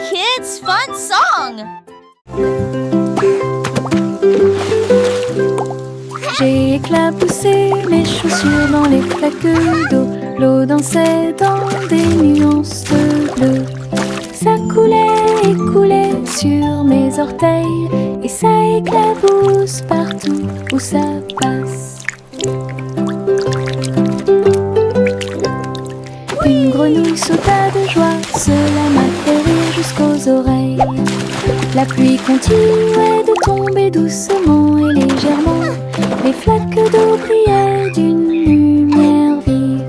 kids' fun song! J'ai éclaboussé mes chaussures dans les flaques d'eau. L'eau dansait dans des nuances de bleu. Ça coulait et coulait sur mes orteils, et ça éclabousse partout où ça passe. Une grenouille sauta de joie, cela m'a fait rire jusqu'aux oreilles. La pluie continuait de tomber doucement et légèrement. Les flaques d'eau brillaient d'une lumière vive.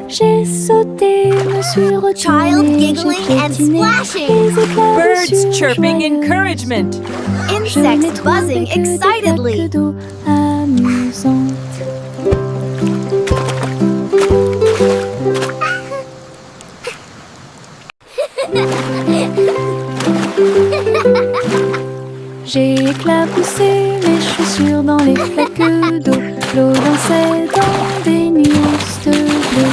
J'ai sauté, me suis retournée, j'ai piétiné les éclats Birds chirping encouragement. Insects buzzing excitedly. d'eau amusantes. J'ai éclaboussé mes chaussures dans les flaques d'eau. L'eau dansait dans des nuances de bleu.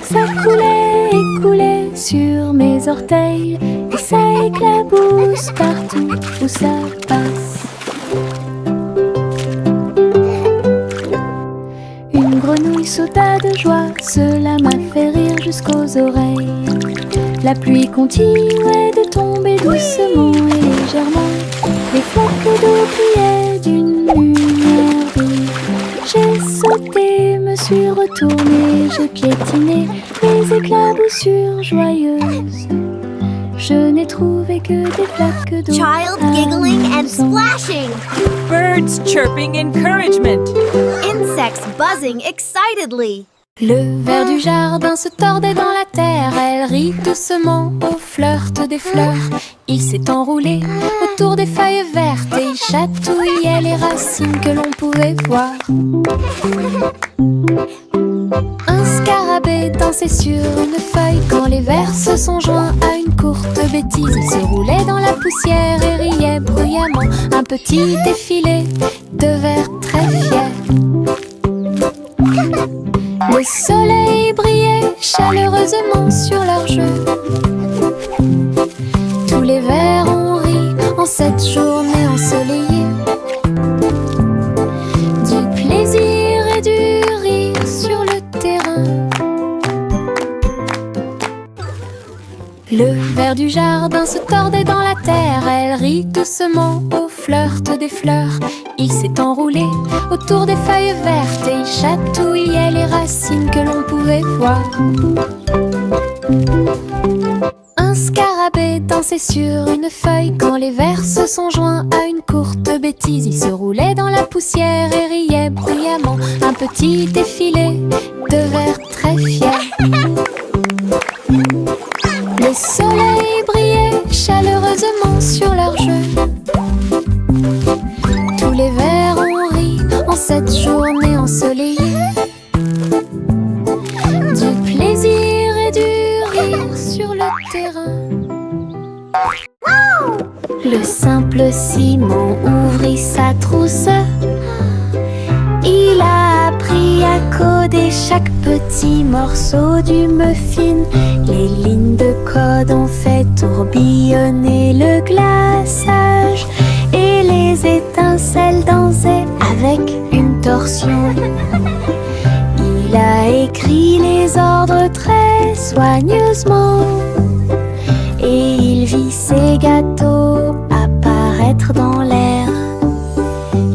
Ça coulait et coulait sur mes orteils, et ça éclabousse partout où ça passe. Une grenouille sauta de joie, cela m'a fait rire jusqu'aux oreilles. La pluie continuait de tomber doucement et légèrement. Les flaques d'eau brillaient d'une lumière vive. J'ai sauté, me suis retournée, j'ai piétiné les éclaboussures joyeuses. Je n'ai trouvé que des flaques d'eau. Child giggling and splashing. Birds chirping encouragement. Insects buzzing excitedly. Le ver du jardin se tordait dans la terre. Elle rit doucement au flirt des fleurs. Il s'est enroulé autour des feuilles vertes et il chatouillait les racines que l'on pouvait voir. Un scarabée dansait sur une feuille quand les vers se sont joints à une courte bêtise. Il se roulait dans la poussière et riait bruyamment. Un petit défilé de vers très fiers. Le soleil brillait chaleureusement sur leurs jeux. Tous les vers ont ri en cette journée ensoleillée. Du plaisir et du rire sur le terrain. Le ver du jardin se tordait dans la terre. Elle rit doucement au flirt des fleurs. Il s'est enroulé autour des feuilles vertes et il chatouillait les racines que l'on pouvait voir. Un scarabée dansait sur une feuille quand les vers se sont joints à une courte bêtise. Il se roulait dans la poussière et riait bruyamment. Un petit défilé de vers très fiers. Le soleil brillait chaleureusement sur leurs jeux. Tous les vers ont ri en cette journée ensoleillée. Du plaisir et du rire sur le terrain. Le simple Simon ouvrit sa trousse. Il a appris à coder chaque petit morceau du muffin. Les lignes de code ont fait tourbillonner le glaçage. Et les étincelles dansaient avec une torsion. Il a écrit les ordres très soigneusement. Et il vit ses gâteaux apparaître dans l'air.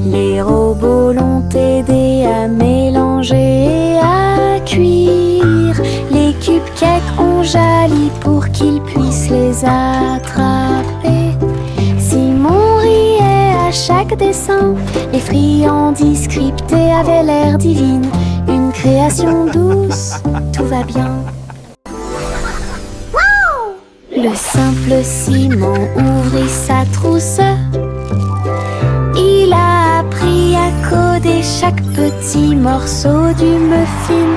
Les robots l'ont aidé à mélanger et à cuire. Les cupcakes ont jali pour qu'il puisse les attraper. Simon riait à chaque dessin. Les friandises scriptées avaient l'air divine. Une création douce, tout va bien. Le simple Simon ouvrit sa trousse. Il a appris à coder chaque petit morceau du muffin.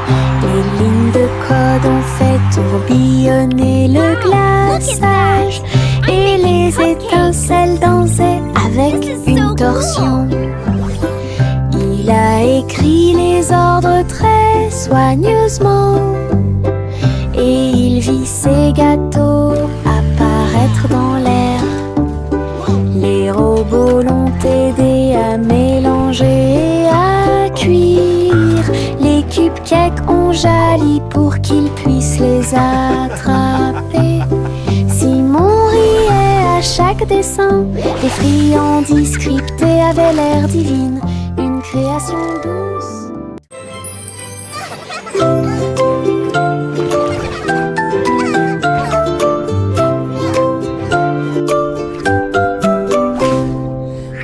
Les lignes de code ont fait tourbillonner le glaçage. Et les étincelles dansaient avec une torsion. Il a écrit les ordres très soigneusement. Et il vit ses gâteaux apparaître dans Jali pour qu'ils puissent les attraper. Simon riait à chaque dessin. Les friandises scriptées avaient l'air divine, une création douce.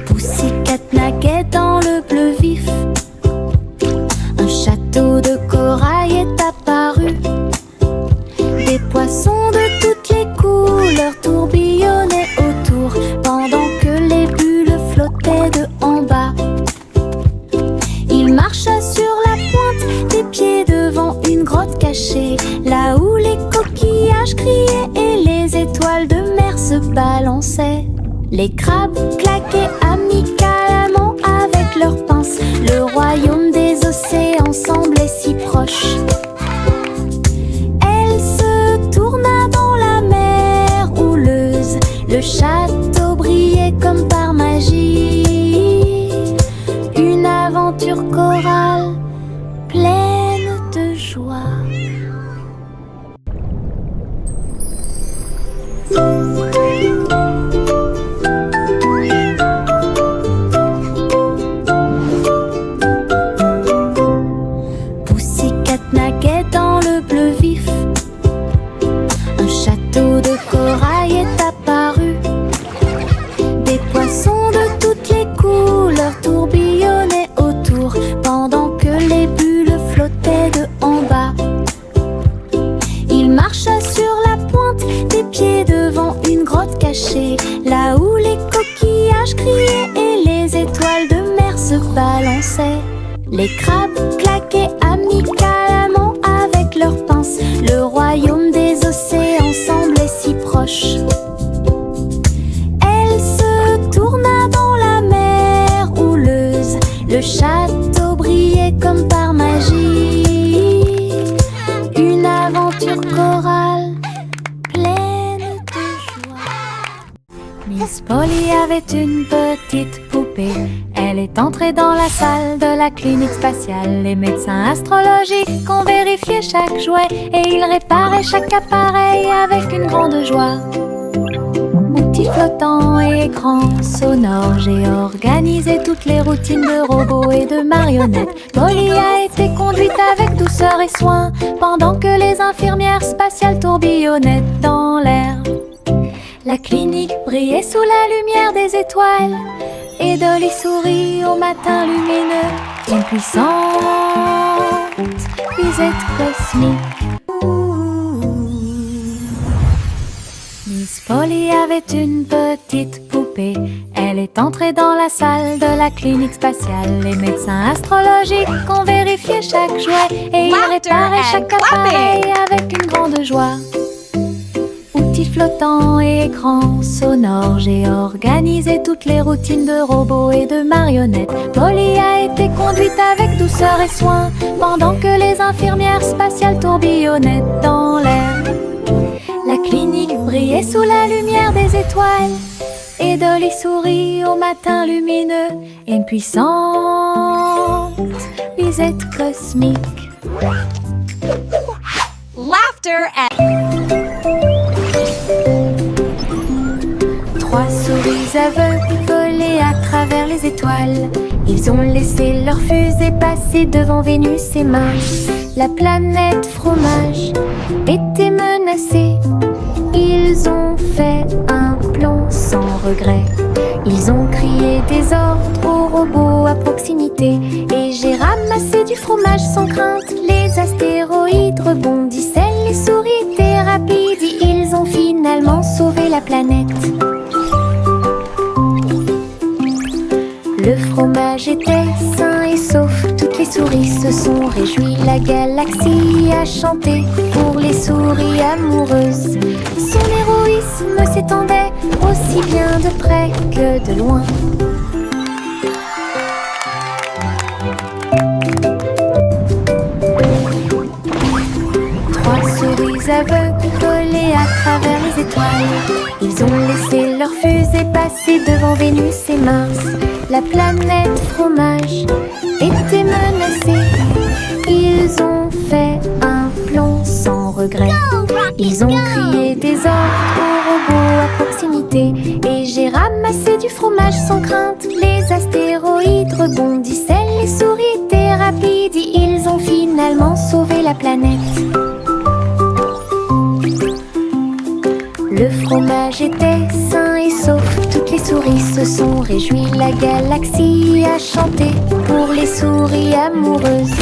Pussycat naguait dans le bleu vif. Un château de corail est apparu. Des poissons de toutes les couleurs tourbillonnaient autour, pendant que les bulles flottaient de en bas. Il marcha sur la pointe des pieds devant une grotte cachée, là où les coquillages criaient et les étoiles de mer se balançaient. Les crabes claquaient amicalement avec leurs pinces. Le royaume des océans semblait si proche. Elle se tourna dans la mer houleuse. Le château brillait comme par magie. Une aventure chorale pleine de joie. Pussycat naguait dans le bleu vif. Un château de corail est apparu. Des poissons de toutes les couleurs tourbillonnaient autour, pendant que les bulles flottaient de en bas. Il marcha sur la pointe des pieds devant une grotte cachée, là où les coquillages criaient et les étoiles de mer se balançaient. Les crabes claquaient amicalement avec leurs pinces. Le royaume des océans semblait si proche. Elle se tourna dans la mer houleuse. Le château brillait comme par magie. Une aventure chorale pleine de joie. Miss Polly avait une petite poupée. Elle est entrée dans la salle de la clinique spatiale. Les médecins astrologiques ont vérifié chaque jouet et ils réparaient chaque appareil avec une grande joie. Outils flottants et écrans sonores, j'ai organisé toutes les routines de robots et de marionnettes. Polly a été conduite avec douceur et soin, pendant que les infirmières spatiales tourbillonnaient dans l'air. La clinique brillait sous la lumière des étoiles, et Dolly sourit au matin lumineux. Une puissante visite cosmique. Miss Polly avait une petite poupée. Elle est entrée dans la salle de la clinique spatiale. Les médecins astrologiques ont vérifié chaque jouet et ils réparaient chaque appareil avec une grande joie. Outils flottants et écrans sonores, j'ai organisé toutes les routines de robots et de marionnettes. Polly a été conduite avec douceur et soin, pendant que les infirmières spatiales tourbillonnaient dans l'air. La clinique brillait sous la lumière des étoiles, et Dolly sourit au matin lumineux. Une puissante visite cosmique. Laughter at... Trois souris aveugles volaient à travers les étoiles. Ils ont laissé leur fusée passer devant Vénus et Mars. La planète fromage était menacée. Ils ont fait un plan sans regret. Ils ont crié des ordres aux robots à proximité. Et j'ai ramassé du fromage sans crainte. Les astéroïdes rebondissaient, les souris étaient rapides. Ils ont finalement sauvé la planète. Le fromage était sain et sauf. Toutes les souris se sont réjouies. La galaxie a chanté pour les souris amoureuses. Son héroïsme s'étendait aussi bien de près que de loin. Trois souris aveugles volaient à travers les étoiles. Ils ont laissé leur fusée passer devant Vénus et Mars. La planète fromage était menacée. Ils ont fait un plomb sans regret. Ils ont crié des ordres aux robots à proximité, et j'ai ramassé du fromage sans crainte. Les astéroïdes rebondissaient, les souris étaient rapides, et ils ont finalement sauvé la planète. Le fromage était sain et sauf, toutes les souris se sont réjouies. La galaxie a chanté pour les souris amoureuses.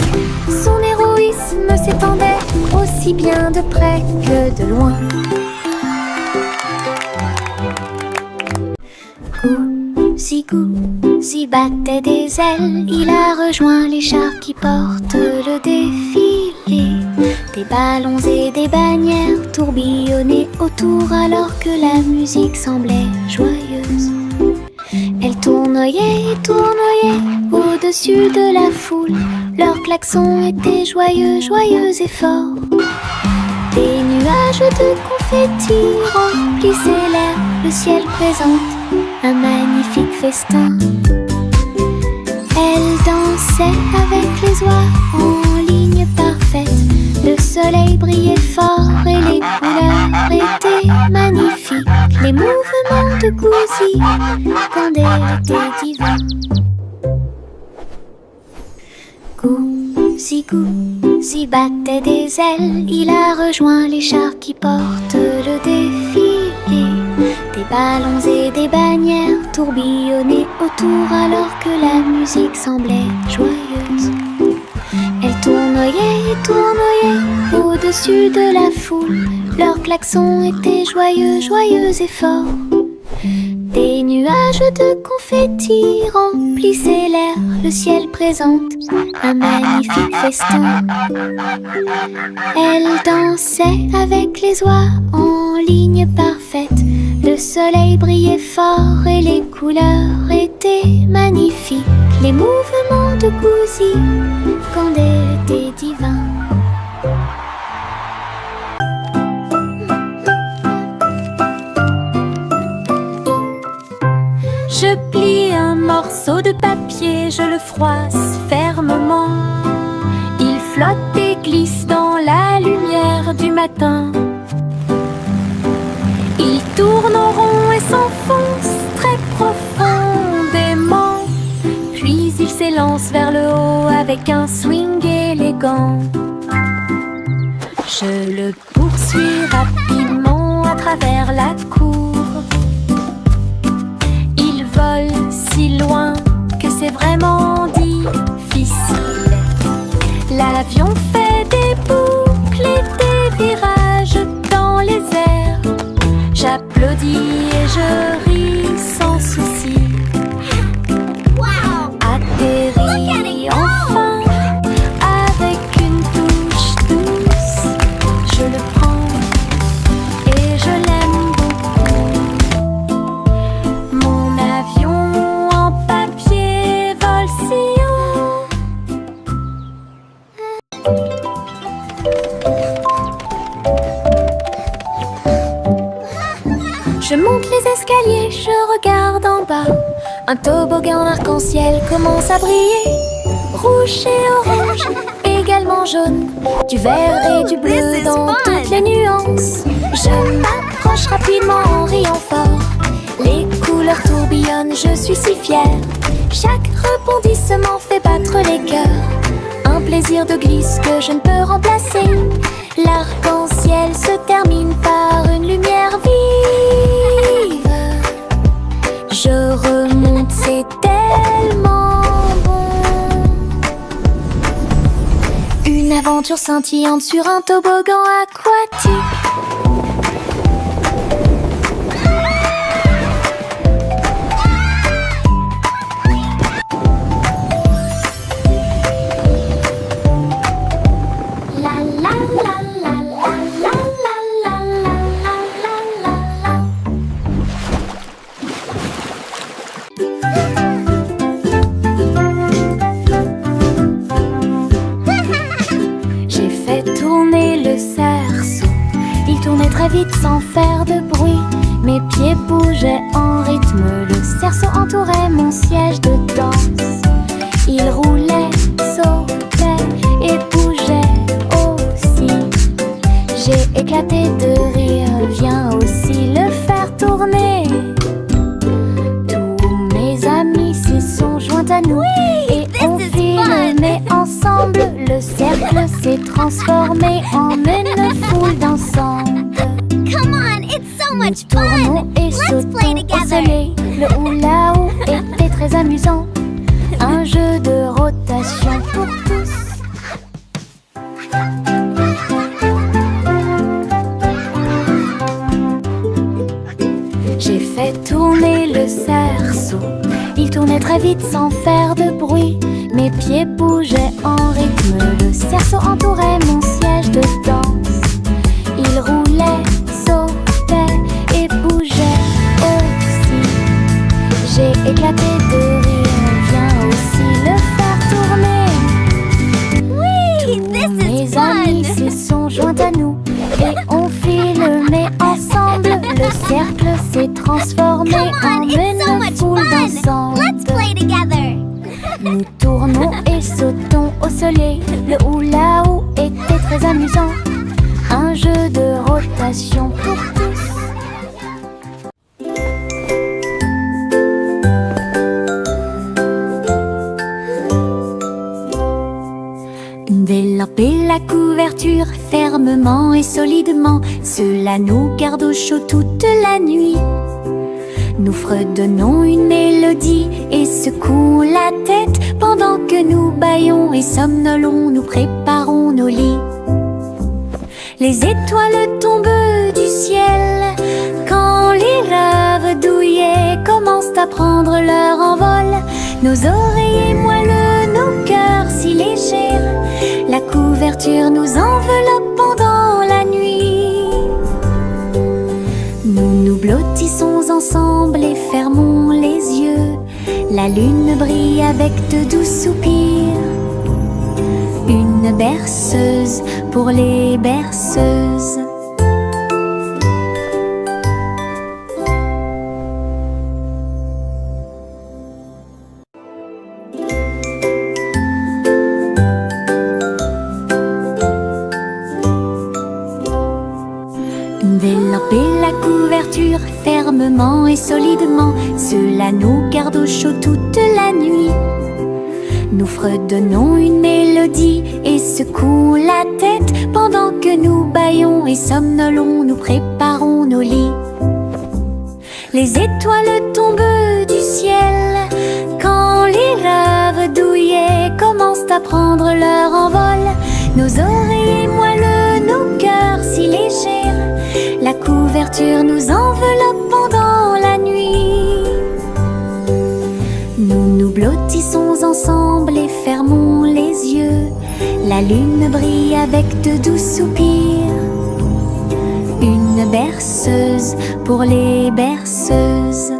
Son héroïsme s'étendait aussi bien de près que de loin. Gouzi battait des ailes, il a rejoint les chars qui portent le défilé. Des ballons et des bannières tourbillonnaient autour alors que la musique semblait joyeuse. Elle tournoyait et tournoyait au-dessus de la foule. Leurs klaxons étaient joyeux, joyeux et forts. Des nuages de confettis remplissaient l'air, le ciel présente un magnifique festin. Elle dansait avec les oies en ligne parfaite. Le soleil brillait fort et les couleurs étaient magnifiques. Les mouvements de Gouzi quand elle était divin. Gouzi battait des ailes, il a rejoint les chars qui portent le défilé. Des ballons et des bannières tourbillonnaient autour alors que la musique semblait joyeuse. Elle tournoyait et tournoyait au-dessus de la foule. Leurs klaxons étaient joyeux, joyeux et forts. Des nuages de confettis remplissaient l'air, le ciel présente un magnifique festin. Elle dansait avec les oies en ligne parfaite. Le soleil brillait fort et les couleurs étaient magnifiques. Les mouvements de Gouzi quand elle était divin. Je plie un morceau de papier, je le froisse fermement. Il flotte et glisse dans la lumière du matin. Il tourne en rond et s'enfonce très profondément. Puis il s'élance vers le haut avec un swing élégant. Je le poursuis rapidement à travers la cour. Il vole si loin que c'est vraiment difficile. L'avion fait des boucles et des virages dans les airs. J'applaudis et je ris sans souci. Atterri enfin avec une touche douce. Je le prends et je l'aime beaucoup. Mon avion en papier vole si haut. Je monte les escaliers, je regarde en bas. Un toboggan arc-en-ciel commence à briller. Rouge et orange, également jaune. Du vert et du bleu dans toutes les nuances. Je m'approche rapidement en riant fort. Les couleurs tourbillonnent, je suis si fière. Chaque rebondissement fait battre les cœurs. Un plaisir de glisse que je ne peux remplacer. L'arc-en-ciel se termine par une lumière vive. Je remonte, c'est tellement bon. Une aventure scintillante sur un toboggan aquatique. Très vite sans faire de bruit, mes pieds bougeaient en rythme. Le cerceau entourait mon siège de danse. Il roulait, sautait et bougeait J'ai éclaté de rire, viens aussi le faire tourner. Tous mes amis s'y sont joints à nous. Et on filmait ensemble. Le cercle s'est transformé en une foule d'ensemble. Come on, it's so Nous much tournons fun! et Let's play sautons au together! soleil. Le hula-hoop était très amusant. Un jeu de rotation pour tous. J'ai fait tourner le cerceau. Il tournait très vite sans faire de bruit. Mes pieds bougeaient en rythme. Le cerceau entourait mon siège de danse. Il roulait, sautait et bougeait aussi. J'ai éclaté de rire, viens aussi le faire tourner. Whee! Tous This is mes amis fun! s'y sont joints à nous. Et on filmait ensemble. Le cercle s'est transformé Come en on, it's so une much foule fun! d'ensemble. Let's play together! Nous tournons et sautons au soleil. Le hula-hoop était très amusant. Un jeu de rotation pour tous. Délamper la couverture fermement et solidement. Cela nous garde au chaud toute la nuit. Nous fredonnons une mélodie et secouons la tête pendant que nous bâillons et somnolons, nous préparons nos lits. Les étoiles tombent du ciel quand les rêves douillets commencent à prendre leur envol. Nos oreillers moelleux, nos cœurs si légers, la couverture nous enveloppe pendant la nuit. Nous nous blottissons ensemble et fermons les yeux. La lune brille avec de doux soupirs. Une berceuse pour les berceuses. Délamper la couverture fermement et solidement. Cela nous garde au chaud toute la nuit. Nous fredonnons une mélodie et secouons la tête pendant que nous bâillons et somnolons, nous préparons nos lits. Les étoiles tombent du ciel quand les rêves douillets commencent à prendre leur envol. Nos oreillers moelleux, nos cœurs si légers, la couverture nous enveloppe pendant la nuit. Nous nous blottissons ensemble et fermons les yeux. La lune brille avec de doux soupirs. Une berceuse pour les berceuses.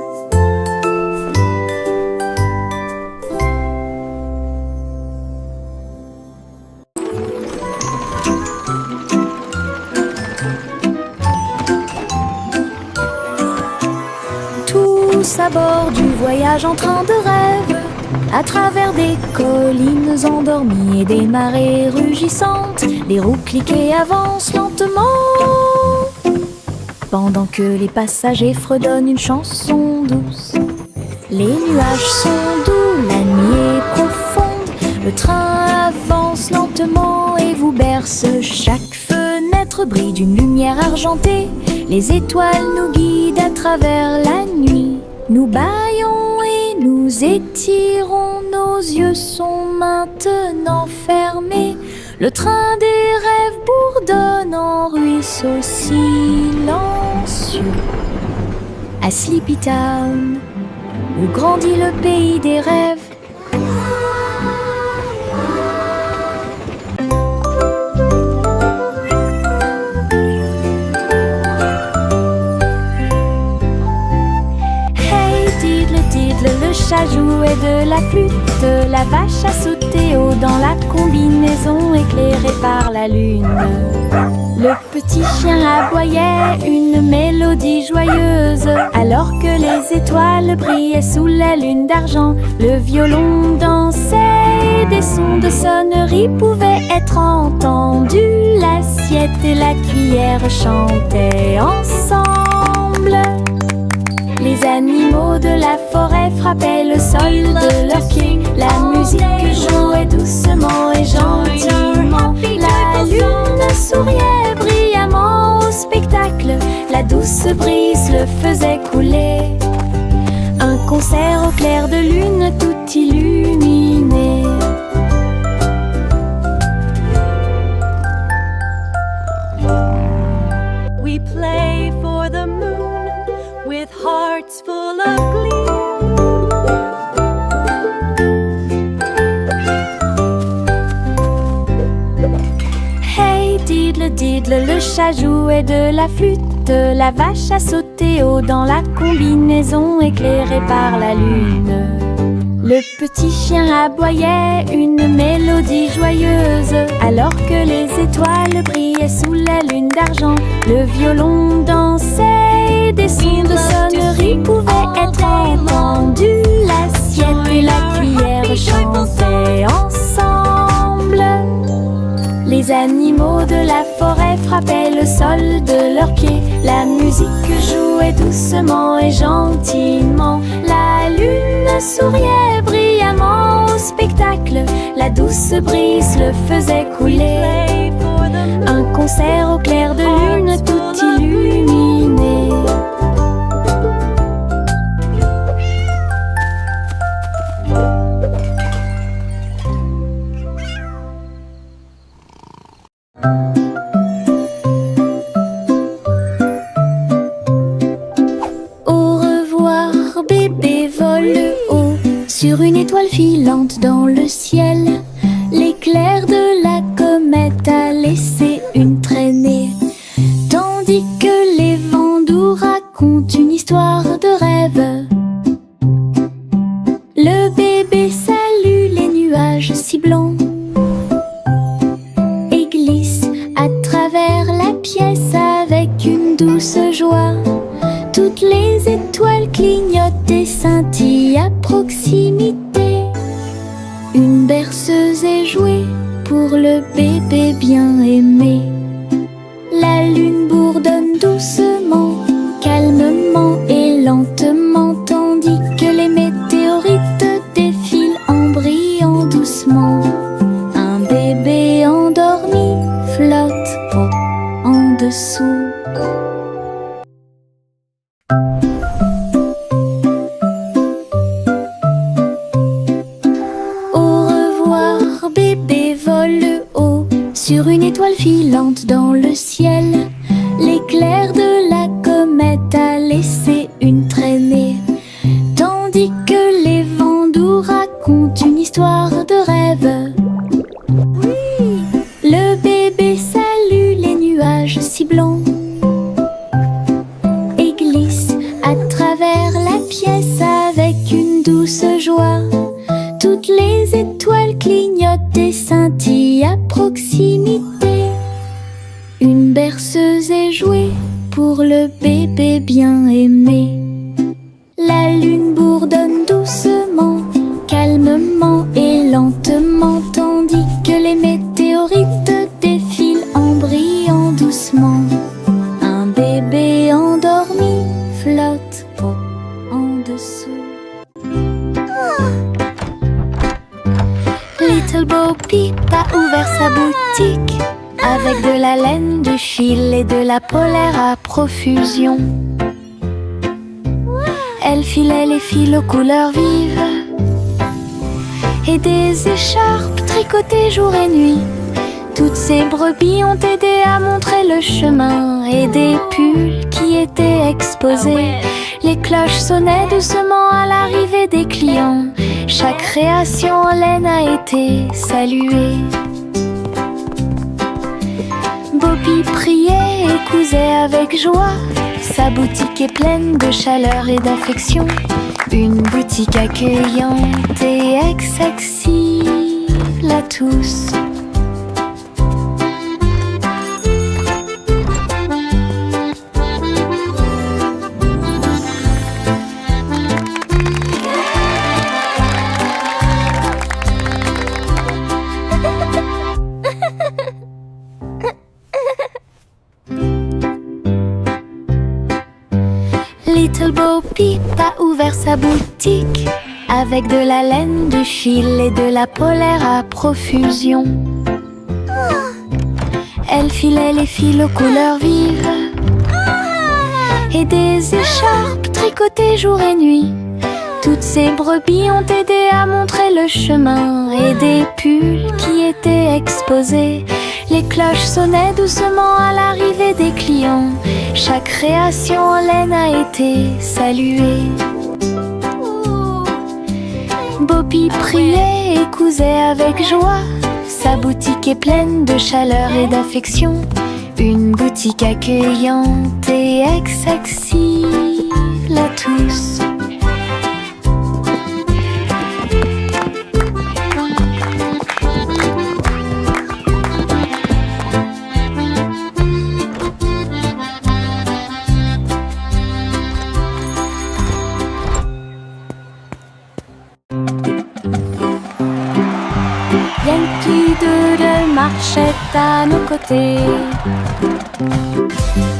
Tous à bord du voyage en train de rêve, à travers des collines endormies et des marées rugissantes, les roues cliquent et avancent lentement, pendant que les passagers fredonnent une chanson douce. Les nuages sont doux, la nuit est profonde, le train avance lentement et vous berce. Chaque fenêtre brille d'une lumière argentée, les étoiles nous guident à travers la nuit. Nous bâillons et nous étirons, nos yeux sont maintenant fermés. Le train des rêves bourdonne en ruisseau silencieux. À Sleepy Town, où grandit le pays des rêves. Le chat jouait de la flûte, la vache a sauté haut dans la combinaison éclairée par la lune. Le petit chien aboyait une mélodie joyeuse, alors que les étoiles brillaient sous la lune d'argent. Le violon dansait et des sons de sonnerie pouvaient être entendus. L'assiette et la cuillère chantaient ensemble. Les animaux de la forêt frappaient le sol de leurs pieds. La musique jouait doucement et gentiment. La lune souriait brillamment au spectacle. La douce brise le faisait couler. Un concert au clair de lune tout illuminé. We play for the moon with hearts full of glee. Hey diddle diddle, le chat jouait de la flûte. La vache a sauté haut dans la combinaison éclairée par la lune. Le petit chien aboyait une mélodie joyeuse alors que les étoiles brillaient sous la lune d'argent. Le violon dansait et des sons de sonnerie pouvaient être entendus. L'assiette et la cuillère chantaient ensemble. Les animaux de la forêt frappaient le sol de leurs pieds. La musique jouait doucement et gentiment. La lune souriait brillamment au spectacle. La douce brise le faisait couler. Un concert au clair de lune tout illuminé. Au revoir bébé vole haut sur une étoile filante dans le ciel. L'éclair de la comète a laissé une traînée, tandis que les vents doux racontent une histoire de rêve. Le bébé salue les nuages si blancs et glisse à travers la pièce avec une douce joie. Toutes les étoiles clignotent et scintillent à proximité. Une berceuse est jouée pour le bébé bien aimé. La lune bourdonne doucement, calmement et lentement, tandis que les météorites défilent en brillant doucement. Un bébé endormi flotte en dessous. Bébé vole haut sur une étoile filante dans le ciel. L'éclair de la comète a laissé une traînée, tandis que les vents doux racontent une histoire de rêve. Le bébé salue les nuages si blancs et glisse à travers la pièce avec une douce joie. Toutes les étoiles clignotent et scintillent à proximité. Une berceuse est jouée pour le bébé bien aimé. La lune bourdonne doucement, calmement et lentement, tandis que les météorites défilent en brillant doucement. Un bébé endormi flotte en dessous. Little Bo Peep a ouvert sa boutique avec de la laine, du fil et de la polaire à profusion. Elle filait les fils aux couleurs vives et des écharpes tricotées jour et nuit. Toutes ces brebis ont aidé à montrer le chemin et des pulls qui étaient exposés. Les cloches sonnaient doucement à l'arrivée des clients. Chaque création en laine a été saluée. Bobby priait et cousait avec joie. Sa boutique est pleine de chaleur et d'affection. Une boutique accueillante et accessible à tous. Little Bo Peep a ouvert sa boutique avec de la laine, du fil et de la polaire à profusion. Elle filait les fils aux couleurs vives et des écharpes tricotées jour et nuit. Toutes ces brebis ont aidé à montrer le chemin et des pulls qui étaient exposés. Les cloches sonnaient doucement à l'arrivée des clients. Chaque création en laine a été saluée. Bo Peep priait et cousait avec joie. Sa boutique est pleine de chaleur et d'affection. Une boutique accueillante et accessible à tous. Yankee Doodle marchait à nos côtés,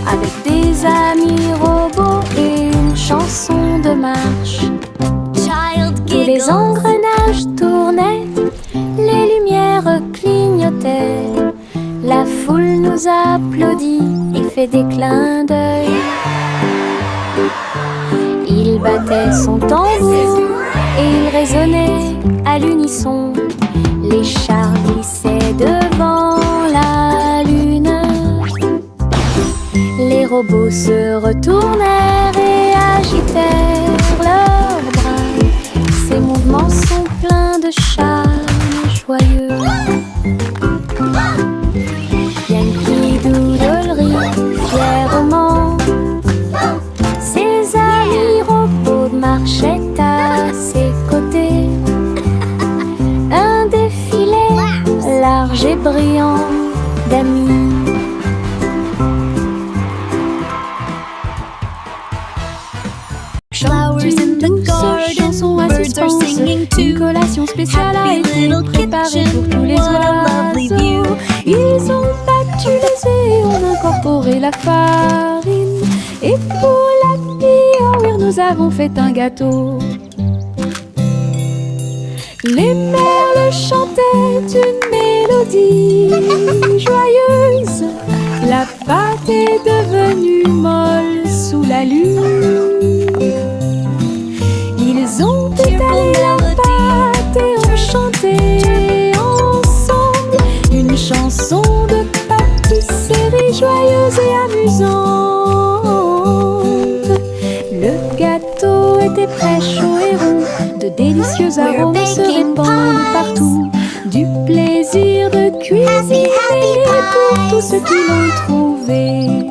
avec des amis robots et une chanson de marche. Tous les engrenages tournaient, les lumières clignotaient. La foule nous applaudit et fait des clins d'œil. Il battait son tambour et il résonnait à l'unisson. Les chars glissaient devant la lune. Les robots se retournèrent et agitèrent leurs bras. Ces mouvements sont pleins de charme joyeux. Yankee Doodle rit fièrement. Ses amis robots marchaient à ses côtés. Un défilé large et brillant d'amis. Flowers in the garden, birds are singing too. Une collation spéciale a Happy été little préparée pour kitchen, tous les what a lovely view. oiseaux. Ils ont battu les œufs et ont incorporé la farine. Et pour la nuit, nous avons fait un gâteau. Les merles chantaient une mélodie joyeuse. La pâte est devenue molle sous la lune. Ils ont étalé la pâte et ont chanté ensemble une chanson de pâtisserie joyeuse et amusante. Le gâteau était prêt, chaud et rond. De délicieux arômes se répandent partout. Du plaisir de cuisiner pour tous ceux qui l'ont trouvé.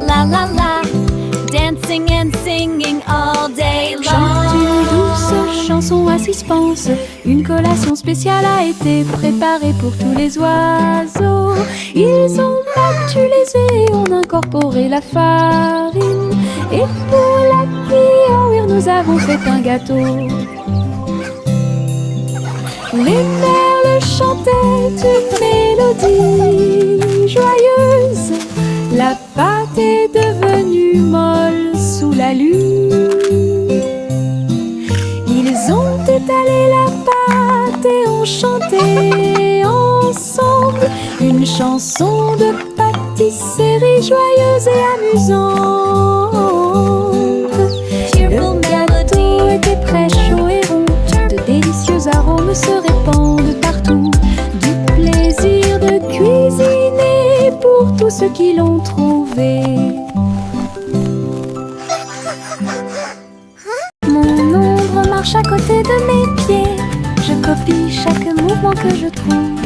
La la la, dancing and singing all day Chante une long. douce chanson à suspense. Une collation spéciale a été préparée pour tous les oiseaux. Ils ont battu les œufs et ont incorporé la farine. Et pour la nuit, nous avons fait un gâteau. Les merles chantaient une mélodie joyeuse. La pâte est devenue molle sous la lune. Ils ont étalé la pâte et ont chanté ensemble une chanson de pâtisserie joyeuse et amusante. Le gâteau était prêt, chaud et rond. De délicieux arômes se répandent partout. Du plaisir de cuisiner pour tous ceux qui l'ont trouvé. Mon ombre marche à côté de mes pieds. Je copie chaque mouvement que je trouve.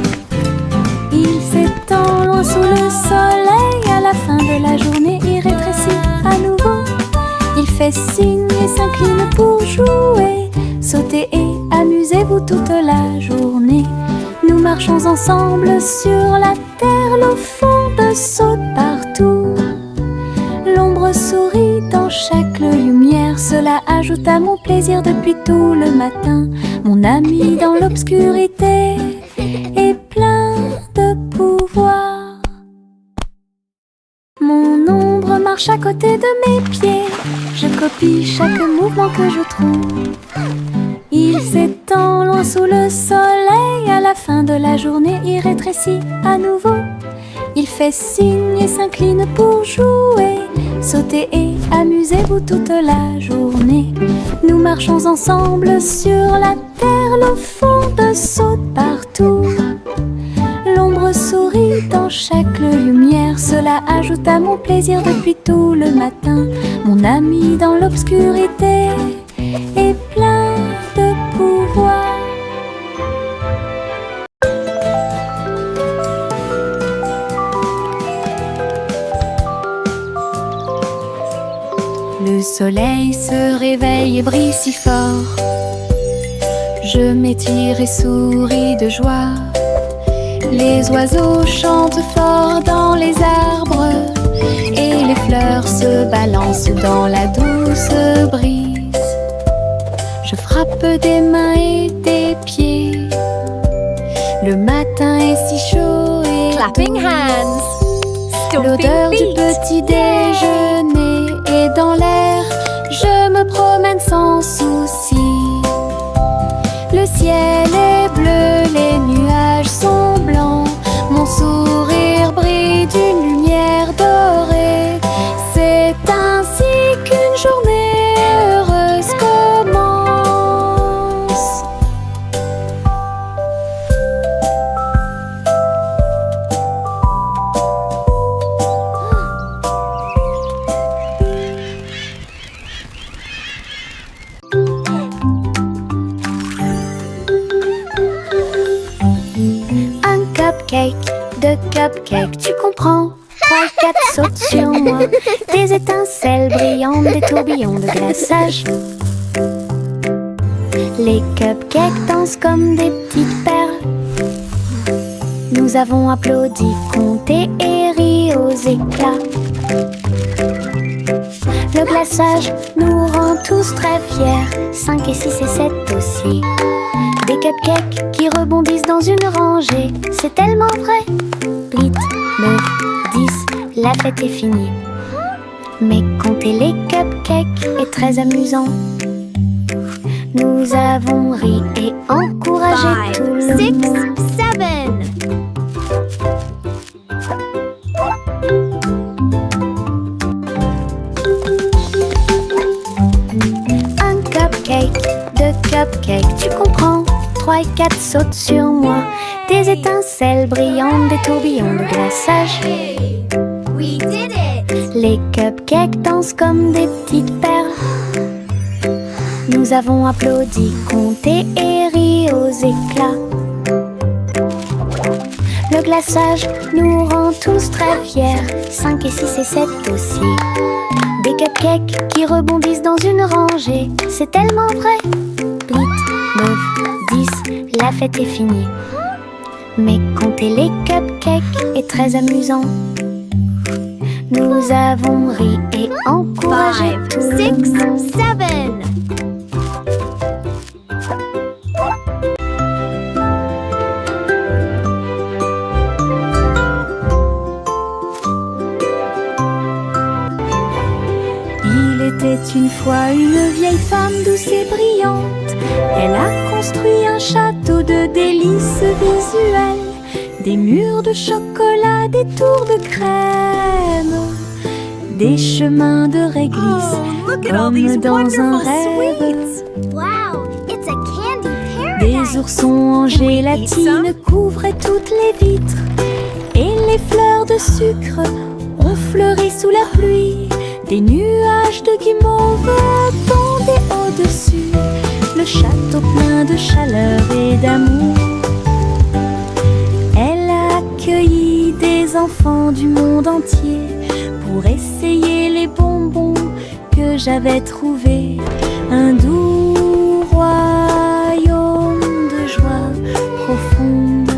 Il s'étend loin sous le soleil. À la fin de la journée, il rétrécit à nouveau. Il fait signe et s'incline pour jouer. Sautez et amusez-vous toute la journée. Nous marchons ensemble sur la terre. L'eau fonde saute partout. L'ombre sourit dans chaque lumière. Cela ajoute à mon plaisir depuis tout le matin. Mon ami dans l'obscurité est plein de pouvoir. Mon ombre marche à côté de mes pieds. Je copie chaque mouvement que je trouve. Il s'étend loin sous le soleil. À la fin de la journée, il rétrécit à nouveau. Il fait signe et s'incline pour jouer. Sautez et amusez-vous toute la journée. Nous marchons ensemble sur la terre. Le fond saute partout. L'ombre sourit dans chaque lumière. Cela ajoute à mon plaisir depuis tout le matin. Mon ami dans l'obscurité est plein de pouvoir. Le soleil se réveille et brille si fort. Je m'étire et souris de joie. Les oiseaux chantent fort dans les arbres et les fleurs se balancent dans la douce brise. Je frappe des mains et des pieds. Le matin est si chaud et Clapping hands. l'odeur Stomping du feet. petit déjeuner est dans l'air. Je me promène sans souci. Le ciel est bleu, les nuages sont blancs. Mon sourire brille d'une lumière dorée. C'est ainsi qu'une journée heureuse commence. Un cupcake, deux cupcakes, tu comprends? 3, 4 sautent sur moi. Des étincelles brillantes, des tourbillons de glaçage. Les cupcakes dansent comme des petites perles. Nous avons applaudi, compté et ri aux éclats. Le glaçage nous rend tous très fiers. 5 et 6 et 7 aussi. Des cupcakes qui rebondissent dans une rangée. C'est tellement vrai. 8, 9, 10, la fête est finie. Mais compter les cupcakes est très amusant. Nous avons ri et encouragé tout le 5, 6, monde. 7. Un cupcake, deux cupcakes, tu comprends? 3 et 4 sautent sur moi. Des étincelles brillantes, des tourbillons de glaçage. Hey, we did it. Les cupcakes dansent comme des petites perles. Nous avons applaudi, compté et ri aux éclats. Le glaçage nous rend tous très fiers. 5 et 6 et 7 aussi. Des cupcakes qui rebondissent dans une rangée. C'est tellement vrai. 8, 9, 10, la fête est finie. Mais compter les cupcakes est très amusant. Nous avons ri et encouragé 5, tout le 6, monde. 7. Il était une fois une vieille femme douce et brillante. Elle a construit un château de délices visuelles. Des murs de chocolat, des tours de crème, des chemins de réglisse, Look at all these comme dans un wonderful rêve. sweets. Wow, it's a candy Des paradise. oursons en gélatine couvraient toutes les vitres. Et les fleurs de sucre ont fleuri sous la pluie. Des nuages de guimauve tombaient au-dessus. Le château plein de chaleur et d'amour. Elle a accueilli des enfants du monde entier pour essayer les bonbons que j'avais trouvés. Un doux royaume de joie profonde.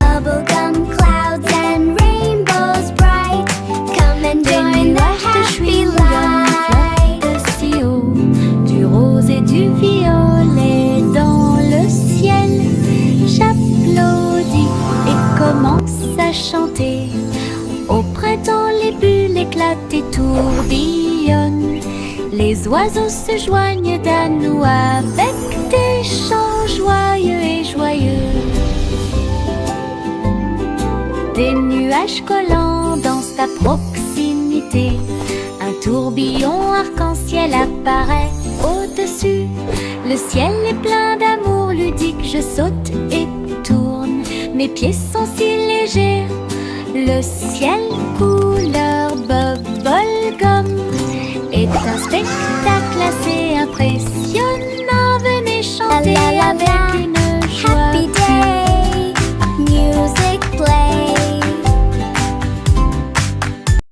Bubblegum clouds and rainbows bright. Come and Des join the nuages de happy chewing-gum light. flottent si rayonnent. Les oiseaux se joignent à nous avec des chants joyeux et joyeux. Des nuages collants dansent à proximité. Un tourbillon arc-en-ciel apparaît au-dessus. Le ciel est plein d'amour ludique. Je saute et tourne, mes pieds sont si légers. Le ciel couleur bubblegum est un spectacle assez impressionnant.